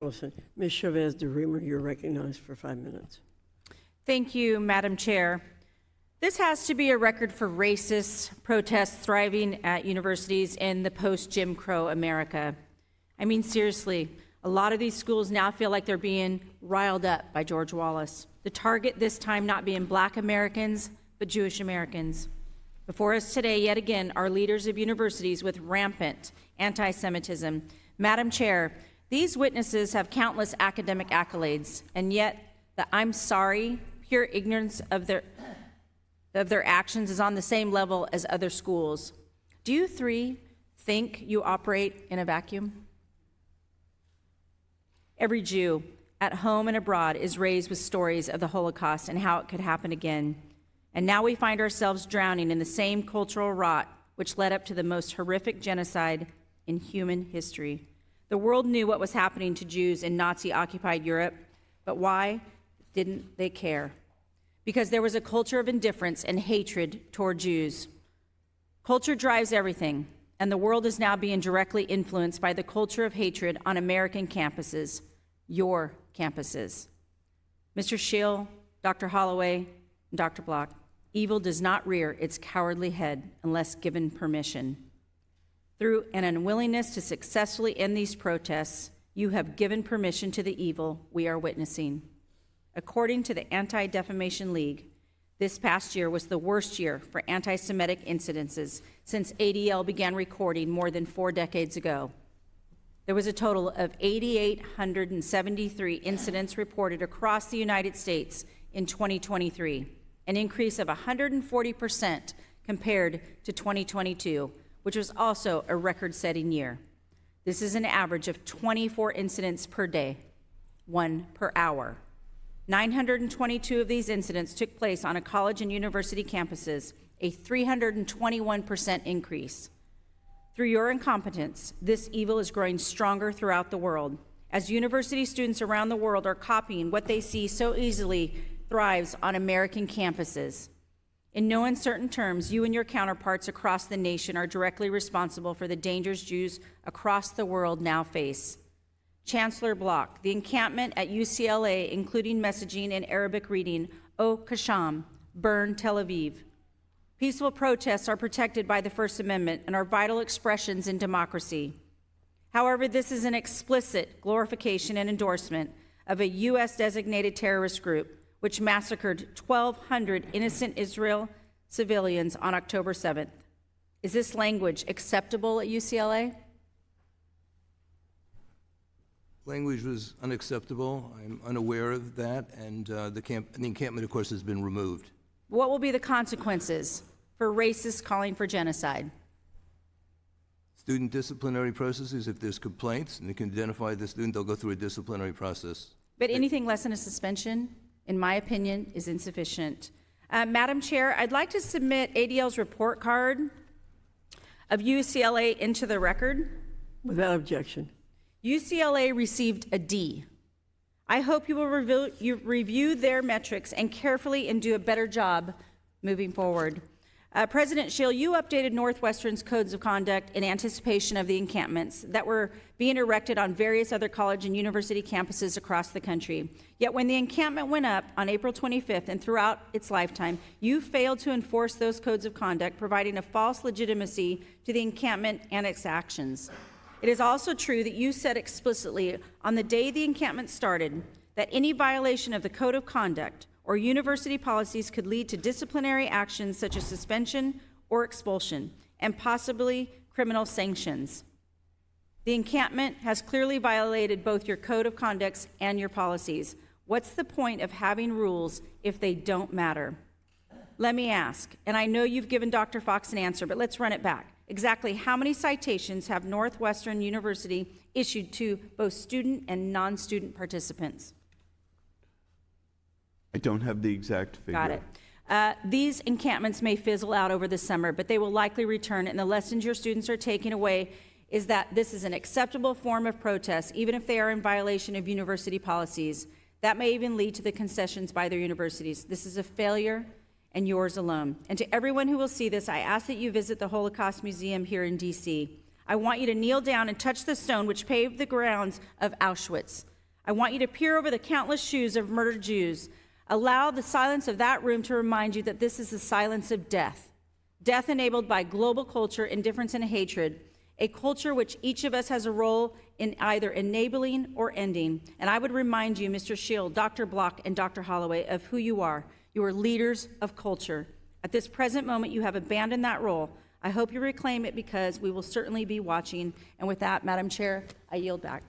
Wilson. Ms. Chavez-DeRemer, you're recognized for 5 minutes. Thank you, Madam Chair. This has to be a record for racist protests thriving at universities in the post-Jim Crow America. I mean, seriously, a lot of these schools now feel like they're being riled up by George Wallace. The target this time not being Black Americans, but Jewish Americans. Before us today, yet again, are leaders of universities with rampant anti-Semitism. Madam Chair, these witnesses have countless academic accolades, and yet the "I'm sorry" pure ignorance of their actions is on the same level as other schools. Do you three think you operate in a vacuum? Every Jew, at home and abroad, is raised with stories of the Holocaust and how it could happen again. And now we find ourselves drowning in the same cultural rot which led up to the most horrific genocide in human history. The world knew what was happening to Jews in Nazi-occupied Europe, but why didn't they care? Because there was a culture of indifference and hatred toward Jews. Culture drives everything, and the world is now being directly influenced by the culture of hatred on American campuses, your campuses. Mr. Schill, Dr. Holloway, and Dr. Block, evil does not rear its cowardly head unless given permission. Through an unwillingness to successfully end these protests, you have given permission to the evil we are witnessing. According to the Anti-Defamation League, this past year was the worst year for anti-Semitic incidences since ADL began recording more than 4 decades ago. There was a total of 8,873 incidents reported across the United States in 2023, an increase of 140% compared to 2022, which was also a record-setting year. This is an average of 24 incidents per day, 1 per hour. 922 of these incidents took place on a college and university campuses, a 321% increase. Through your incompetence, this evil is growing stronger throughout the world, as university students around the world are copying what they see so easily thrives on American campuses. In no uncertain terms, you and your counterparts across the nation are directly responsible for the dangers Jews across the world now face. Chancellor Block, the encampment at UCLA, including messaging and Arabic reading, O Kasham, burn Tel Aviv. Peaceful protests are protected by the First Amendment and are vital expressions in democracy. However, this is an explicit glorification and endorsement of a U.S.-designated terrorist group which massacred 1,200 innocent Israel civilians on October 7th. Is this language acceptable at UCLA? Language was unacceptable. I'm unaware of that, and the encampment, of course, has been removed. What will be the consequences for racists calling for genocide? Student disciplinary processes, if there's complaints and they can identify the student, they'll go through a disciplinary process. But anything less than a suspension, in my opinion, is insufficient. Madam Chair, I'd like to submit ADL's report card of UCLA into the record. Without objection. UCLA received a D. I hope you will review their metrics and carefully and do a better job moving forward. President Schill, you updated Northwestern's codes of conduct in anticipation of the encampments that were being erected on various other college and university campuses across the country. Yet when the encampment went up on April 25th and throughout its lifetime, you failed to enforce those codes of conduct, providing a false legitimacy to the encampment and its actions. It is also true that you said explicitly on the day the encampment started that any violation of the code of conduct or university policies could lead to disciplinary actions such as suspension or expulsion, and possibly criminal sanctions. The encampment has clearly violated both your code of conduct and your policies. What's the point of having rules if they don't matter? Let me ask, and I know you've given Dr. Fox an answer, but let's run it back. Exactly how many citations have Northwestern University issued to both student and non-student participants? I don't have the exact figure. Got it. These encampments may fizzle out over the summer, but they will likely return, and the lessons your students are taking away is that this is an acceptable form of protest, even if they are in violation of university policies. That may even lead to the concessions by their universities. This is a failure, and yours alone. And to everyone who will see this, I ask that you visit the Holocaust Museum here in D.C. I want you to kneel down and touch the stone which paved the grounds of Auschwitz. I want you to peer over the countless shoes of murdered Jews. Allow the silence of that room to remind you that this is the silence of death. Death enabled by global culture, indifference, and hatred, a culture which each of us has a role in either enabling or ending. And I would remind you, Mr. Shield, Dr. Block, and Dr. Holloway, of who you are. You are leaders of culture. At this present moment, you have abandoned that role. I hope you reclaim it, because we will certainly be watching. And with that, Madam Chair, I yield back.